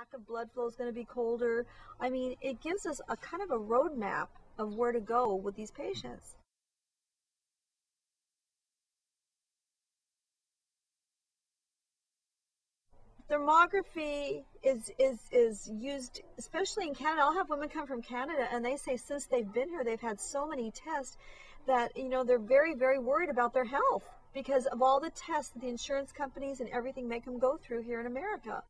lack of blood flow is going to be colder. I mean, it gives us a kind of a roadmap of where to go with these patients. Thermography is used, especially in Canada. I'll have women come from Canada and they say since they've been here, they've had so many tests that, you know, they're very, very worried about their health because of all the tests that the insurance companies and everything make them go through here in America.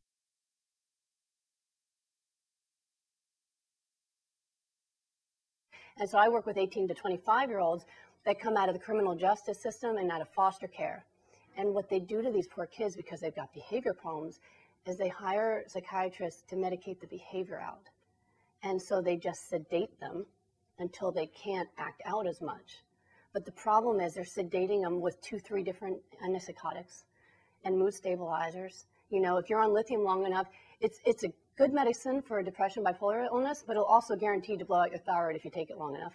And so I work with 18 to 25-year-olds that come out of the criminal justice system and out of foster care. And what they do to these poor kids, because they've got behavior problems, is they hire psychiatrists to medicate the behavior out. And so they just sedate them until they can't act out as much. But the problem is they're sedating them with 2-3 different antipsychotics and mood stabilizers. You know, if you're on lithium long enough, it's a good medicine for depression, bipolar illness, but it'll also guarantee to blow out your thyroid if you take it long enough.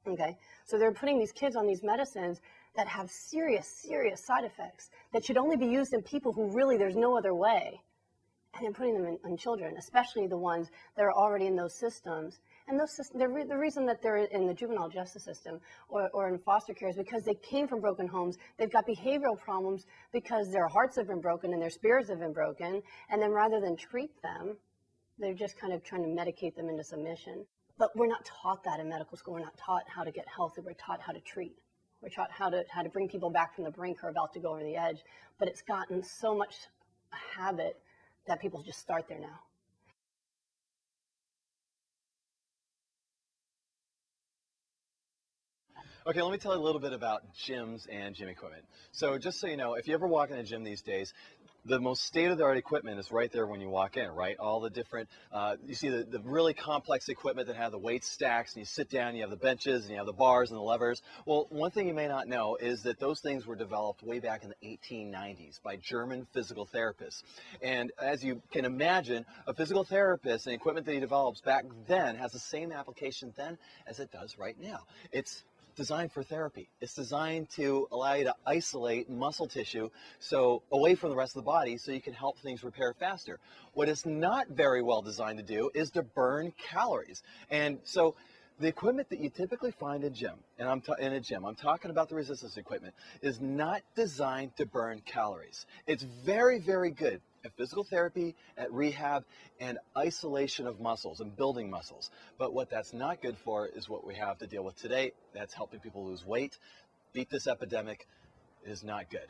Okay, so they're putting these kids on these medicines that have serious, serious side effects that should only be used in people who really there's no other way. And then putting them in children, especially the ones that are already in those systems. And those systems, the reason that they're in the juvenile justice system or in foster care is because they came from broken homes. They've got behavioral problems because their hearts have been broken and their spirits have been broken. And then rather than treat them, they're just kind of trying to medicate them into submission. But we're not taught that in medical school. We're not taught how to get healthy. We're taught how to treat. We're taught how to bring people back from the brink or about to go over the edge. But it's gotten so much a habit that people just start there now. Okay, let me tell you a little bit about gyms and gym equipment. So just so you know, if you ever walk in a gym these days, the most state-of-the-art equipment is right there when you walk in, right? All the different, you see the really complex equipment that have the weight stacks, and you sit down, you have the benches, and you have the bars and the levers. Well, one thing you may not know is that those things were developed way back in the 1890s by German physical therapists. And as you can imagine, a physical therapist and the equipment that he develops back then has the same application then as it does right now. It's designed for therapy. It's designed to allow you to isolate muscle tissue so away from the rest of the body so you can help things repair faster. What it's not very well designed to do is to burn calories. And so the equipment that you typically find in a gym, I'm talking about the resistance equipment, is not designed to burn calories. It's very, very good at physical therapy, at rehab, and isolation of muscles and building muscles. But what that's not good for is what we have to deal with today. That's helping people lose weight. Beat this epidemic is not good.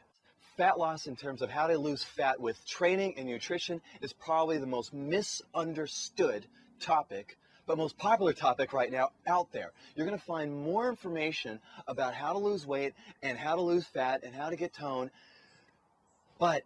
Fat loss in terms of how to lose fat with training and nutrition is probably the most misunderstood topic, but most popular topic right now out there. You're going to find more information about how to lose weight and how to lose fat and how to get tone. But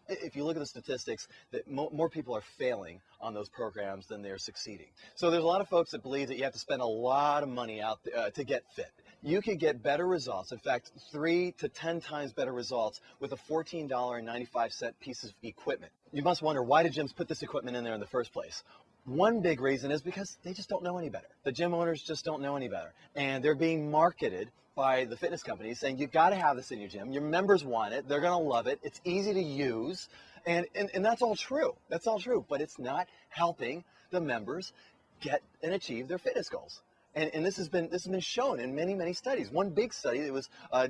if you look at the statistics, that more people are failing on those programs than they're succeeding. So there's a lot of folks that believe that you have to spend a lot of money out to get fit. You could get better results, in fact, 3 to 10 times better results with a $14.95 piece of equipment. You must wonder, why did gyms put this equipment in there in the first place? One big reason is because they just don't know any better. The gym owners just don't know any better. And they're being marketed by the fitness companies saying, you got to have this in your gym. Your members want it. They're going to love it. It's easy to use. And that's all true. That's all true. But it's not helping the members get and achieve their fitness goals. And this has been shown in many, many studies. One big study that was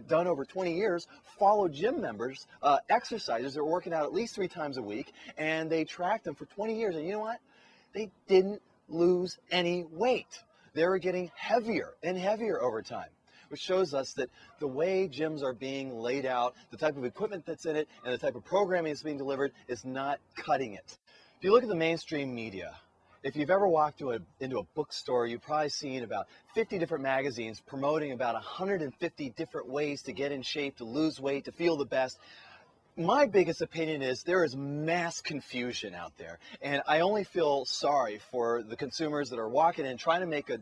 done over 20 years followed gym members, exercisers that were working out at least 3 times a week, and they tracked them for 20 years. And you know what? They didn't lose any weight. They were getting heavier and heavier over time, which shows us that the way gyms are being laid out, the type of equipment that's in it, and the type of programming that's being delivered is not cutting it. If you look at the mainstream media, if you've ever walked into a bookstore, you've probably seen about 50 different magazines promoting about 150 different ways to get in shape, to lose weight, to feel the best. My biggest opinion is there is mass confusion out there, and I only feel sorry for the consumers that are walking in trying to make a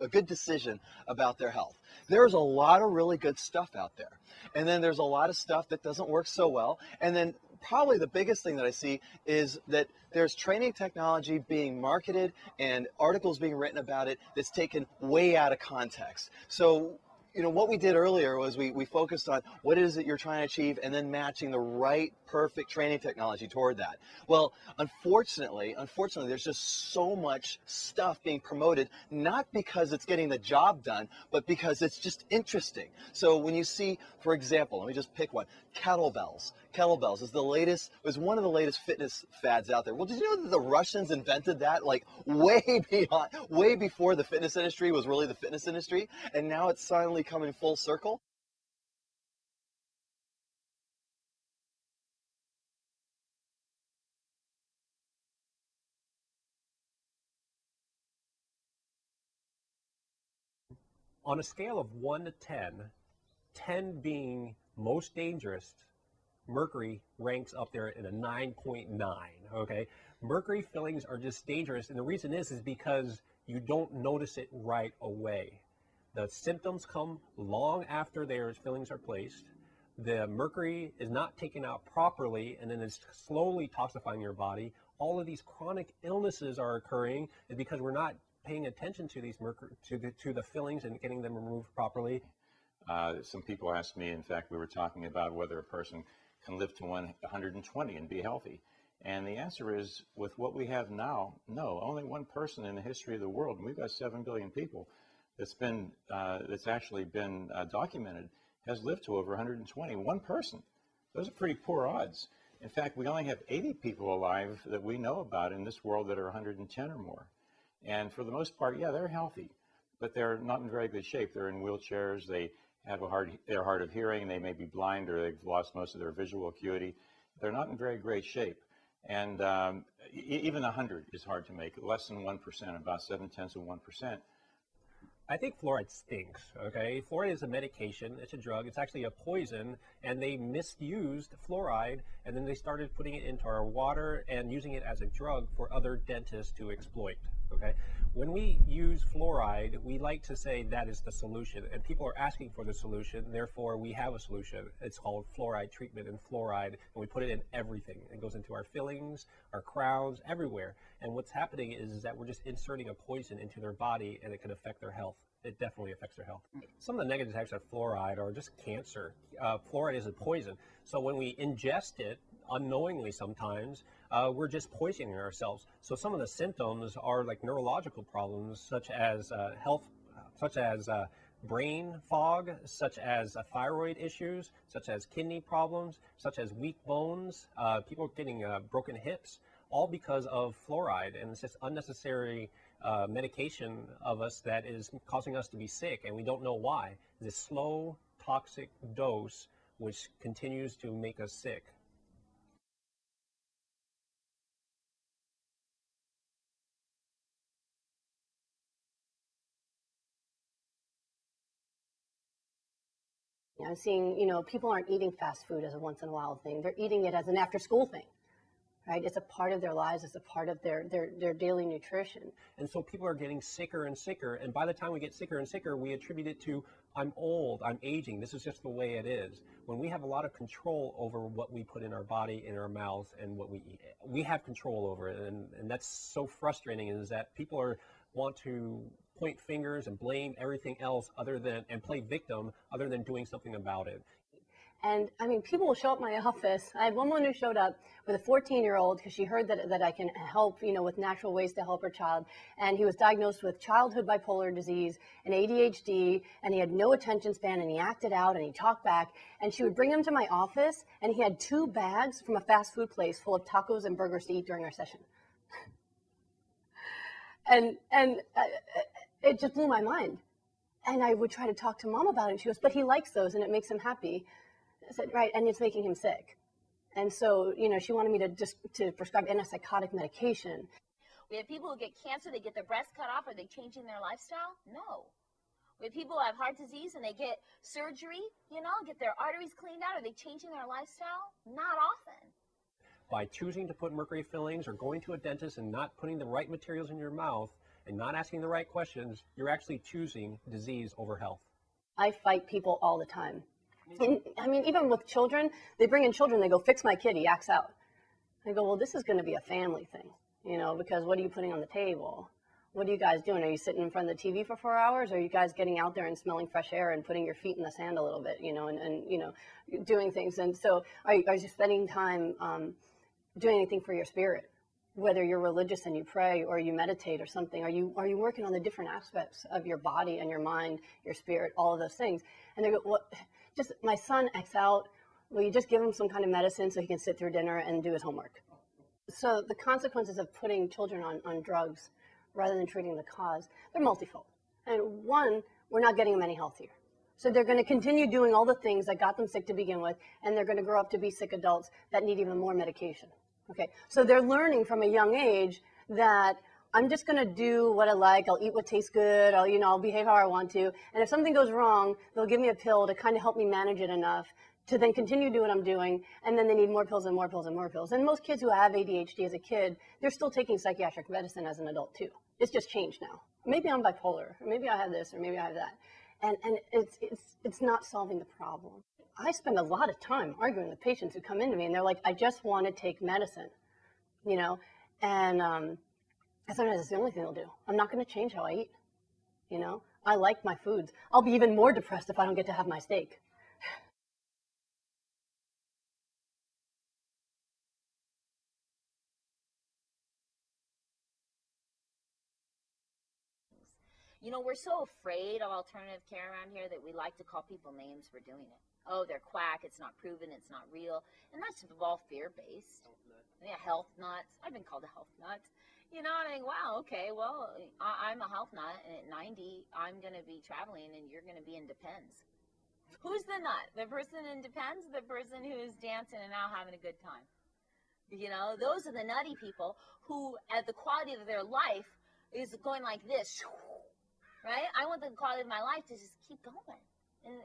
good decision about their health. There's a lot of really good stuff out there, and then there's a lot of stuff that doesn't work so well, and then probably the biggest thing that I see is that there's training technology being marketed and articles being written about it that's taken way out of context. So what we did earlier was we focused on what it is that you're trying to achieve and then matching the right perfect training technology toward that. Well, unfortunately, there's just so much stuff being promoted, not because it's getting the job done, but because it's just interesting. So when you see, for example, let me just pick one, kettlebells. Kettlebells was one of the latest fitness fads out there. Well, did you know that the Russians invented that like way before the fitness industry was really the fitness industry, and now it's finally coming full circle? On a scale of 1 to 10, 10 being most dangerous, mercury ranks up there in a 9.9, okay? Mercury fillings are just dangerous, and the reason is because you don't notice it right away. The symptoms come long after their fillings are placed. The mercury is not taken out properly, and then it's slowly toxifying your body. All of these chronic illnesses are occurring because we're not paying attention to these to the fillings and getting them removed properly. Some people asked me, in fact, we were talking about whether a person can live to 120 and be healthy. And the answer is, with what we have now, no. Only one person in the history of the world, and we've got 7 billion people, that's actually been documented, has lived to over 120. One person. Those are pretty poor odds. In fact, we only have 80 people alive that we know about in this world that are 110 or more. And for the most part, yeah, they're healthy, but they're not in very good shape. They're in wheelchairs. They have they're hard of hearing. They may be blind, or they've lost most of their visual acuity. They're not in very great shape. And even 100 is hard to make, less than 1%, about 0.7%. I think fluoride stinks, okay? Fluoride is a medication, it's a drug, it's actually a poison, and they misused fluoride, and then they started putting it into our water and using it as a drug for other dentists to exploit, okay? When we use fluoride, we like to say that is the solution, and people are asking for the solution, therefore we have a solution. It's called fluoride treatment, and fluoride, and we put it in everything. It goes into our fillings, our crowns, everywhere. And what's happening is that we're just inserting a poison into their body, and it can affect their health. It definitely affects their health. Some of the negative effects of fluoride are just cancer. Fluoride is a poison. So when we ingest it, unknowingly sometimes, we're just poisoning ourselves. So some of the symptoms are like neurological problems, such as brain fog, such as thyroid issues, such as kidney problems, such as weak bones, people getting broken hips, all because of fluoride. And it's just unnecessary medication of us that is causing us to be sick, and we don't know why. This slow, toxic dose which continues to make us sick. I'm seeing, people aren't eating fast food as a once in a while thing. They're eating it as an after school thing. Right? It's a part of their lives. It's a part of their daily nutrition. And so people are getting sicker and sicker. And by the time we get sicker and sicker, we attribute it to, I'm old, I'm aging. This is just the way it is. When we have a lot of control over what we put in our body, in our mouth, and what we eat, we have control over it. And that's so frustrating, is that people want to point fingers and blame everything else and play victim other than doing something about it. And I mean, people will show up at my office. I had one woman who showed up with a 14-year-old because she heard that I can help, with natural ways to help her child. And he was diagnosed with childhood bipolar disease and ADHD, and he had no attention span, and he acted out and he talked back. And she would bring him to my office, and he had 2 bags from a fast food place full of tacos and burgers to eat during our session. and it just blew my mind. And I would try to talk to Mom about it, and she goes, but he likes those and it makes him happy. I said, right, and it's making him sick. And so, she wanted me to prescribe antipsychotic medication. We have people who get cancer, they get their breast cut off. Are they changing their lifestyle? No. We have people who have heart disease and they get surgery, get their arteries cleaned out. Are they changing their lifestyle? Not often. By choosing to put mercury fillings or going to a dentist and not putting the right materials in your mouth and not asking the right questions, you're actually choosing disease over health. I fight people all the time. And, I mean, even with children, they bring in children, they go, fix my kid, he acts out. I go, well, this is going to be a family thing, because what are you putting on the table? what are you guys doing? Are you sitting in front of the TV for 4 hours? Or are you guys getting out there and smelling fresh air and putting your feet in the sand a little bit, and doing things? And so are you spending time doing anything for your spirit? Whether you're religious and you pray or you meditate or something, are you working on the different aspects of your body and your mind, your spirit, all of those things? And they go, well, just my son acts out. Will you just give him some kind of medicine so he can sit through dinner and do his homework? So the consequences of putting children on drugs rather than treating the cause, they're multifold. And one, we're not getting them any healthier. So they're going to continue doing all the things that got them sick to begin with, and they're going to grow up to be sick adults that need even more medication. Okay, so they're learning from a young age that I'm just going to do what I like. I'll eat what tastes good. I'll behave how I want to. And if something goes wrong, they'll give me a pill to kind of help me manage it enough to then continue to do what I'm doing. And then they need more pills and more pills and more pills. And most kids who have ADHD as a kid, they're still taking psychiatric medicine as an adult too. It's just changed now. Maybe I'm bipolar, or maybe I have this, or maybe I have that. And it's not solving the problem. I spend a lot of time arguing with patients who come into me and they're like, I just want to take medicine, and sometimes it's the only thing they'll do. I'm not going to change how I eat. I like my foods. I'll be even more depressed if I don't get to have my steak. We're so afraid of alternative care around here that we like to call people names for doing it. Oh, they're quack, it's not proven, it's not real. And that's all fear-based. Yeah, health nuts. I've been called a health nut. And I think, wow, okay, well, I'm a health nut, and at 90, I'm going to be traveling, and you're going to be in Depends. Who's the nut? The person in Depends, the person who's dancing and now having a good time? Those are the nutty people who, at the quality of their life, is going like this. Right? I want the quality of my life to just keep going. And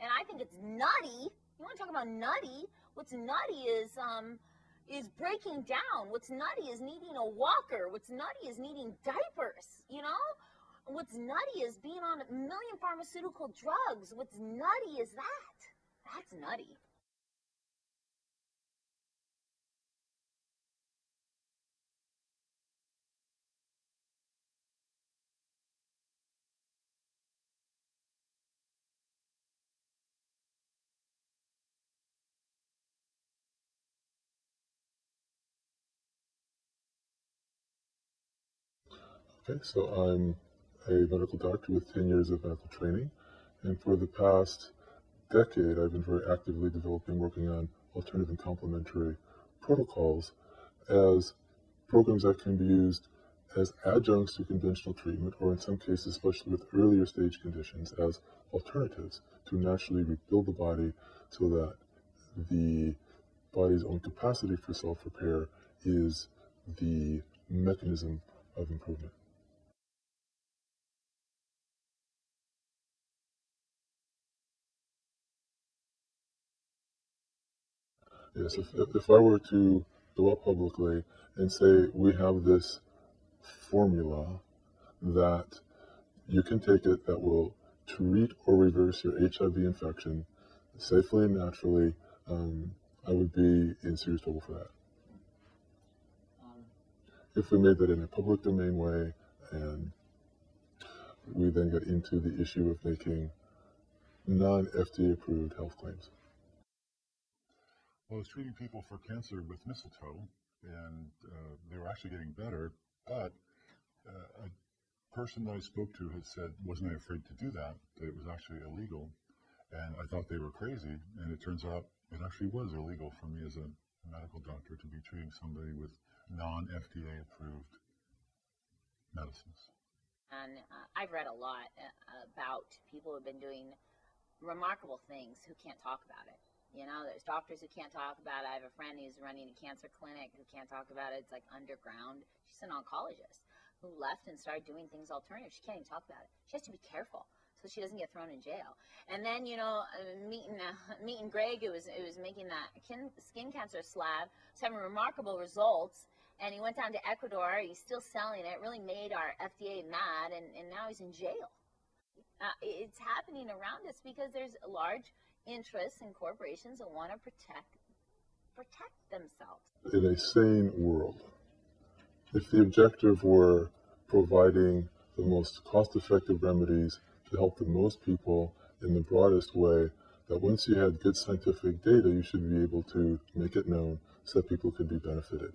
I think it's nutty. You want to talk about nutty? What's nutty is breaking down. What's nutty is needing a walker. What's nutty is needing diapers, What's nutty is being on 1 million pharmaceutical drugs. What's nutty is that. That's nutty. Okay, so I'm a medical doctor with 10 years of medical training, and for the past decade I've been very actively working on alternative and complementary protocols as programs that can be used as adjuncts to conventional treatment, or in some cases, especially with earlier stage conditions, as alternatives to naturally rebuild the body so that the body's own capacity for self-repair is the mechanism of improvement. Yes, if I were to go up publicly and say we have this formula that you can take it that will treat or reverse your HIV infection safely and naturally, I would be in serious trouble for that. If we made that in a public domain way, and we then get into the issue of making non-FDA approved health claims. Well, I was treating people for cancer with mistletoe, and they were actually getting better, but a person that I spoke to had said, wasn't I afraid to do that, that it was actually illegal, and I thought they were crazy, and it turns out it actually was illegal for me as a medical doctor to be treating somebody with non-FDA approved medicines. And I've read a lot about people who have been doing remarkable things who can't talk about it. There's doctors who can't talk about it. I have a friend who's running a cancer clinic who can't talk about it. It's like underground. She's an oncologist who left and started doing things alternative. She can't even talk about it. She has to be careful so she doesn't get thrown in jail. And then, meeting Greg, who was making that skin cancer slab, was having remarkable results. And he went down to Ecuador. He's still selling it. It really made our FDA mad, and now he's in jail. It's happening around us because there's large interests and corporations that want to protect themselves. In a sane world, if the objective were providing the most cost-effective remedies to help the most people in the broadest way, that once you had good scientific data, you should be able to make it known so that people could be benefited.